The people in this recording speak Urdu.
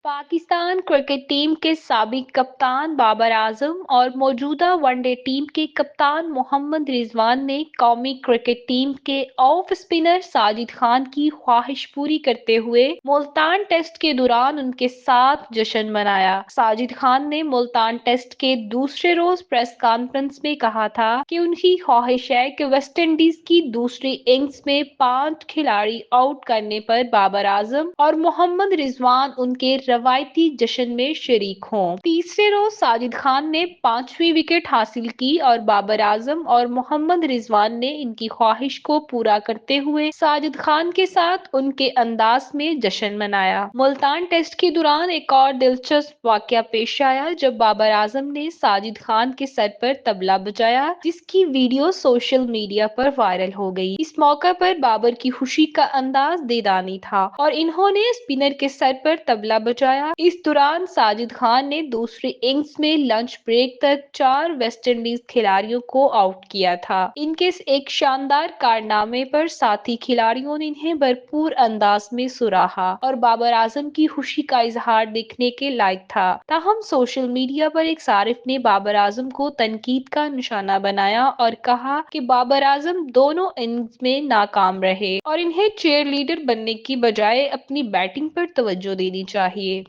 پاکستان کرکٹ ٹیم کے سابق کپتان بابر اعظم اور موجودہ ون ڈے ٹیم کے کپتان محمد رضوان نے قومی کرکٹ ٹیم کے آف اسپنر ساجد خان کی خواہش پوری کرتے ہوئے ملتان ٹیسٹ کے دوران ان کے ساتھ جشن منایا۔ ساجد خان نے ملتان ٹیسٹ کے دوسرے روز پریس کانفرنس میں کہا تھا کہ ان کی خواہش ہے کہ ویسٹ انڈیز کی دوسری اننگز میں 5 کھلاڑی آؤٹ کرنے پر بابر اعظم اور محمد رضوان ان کے روایتی جشن میں شریک ہوں۔ تیسرے روز ساجد خان نے 5ویں وکٹ حاصل کی اور بابر اعظم اور محمد رضوان نے ان کی خواہش کو پورا کرتے ہوئے ساجد خان کے ساتھ ان کے انداز میں جشن منایا۔ ملتان ٹیسٹ کے دوران ایک اور دلچسپ واقعہ پیش آیا جب بابر اعظم نے ساجد خان کے سر پر طبلہ بجایا، جس کی ویڈیو سوشل میڈیا پر وائرل ہو گئی۔ اس موقع پر بابر کی خوشی کا انداز دیدانی تھا اور انہوں نے اسپنر کے سر پر طبلہ بجایا۔ اس دوران ساجد خان نے دوسری اننگز میں لنچ بریک تک 4 ویسٹ انڈیز کھلاڑیوں کو آؤٹ کیا تھا۔ ان کے ایک شاندار کارنامے پر ساتھی کھلاڑیوں نے انہیں بھرپور انداز میں سراہا اور بابر اعظم کی خوشی کا اظہار دیکھنے کے لائق تھا۔ تاہم سوشل میڈیا پر ایک صارف نے بابر اعظم کو تنقید کا نشانہ بنایا اور کہا کہ بابر اعظم دونوں اننگز میں ناکام رہے اور انہیں چیئر لیڈر بننے کی بجائے اپنی بیٹنگ پر توجہ دینی چاہیے۔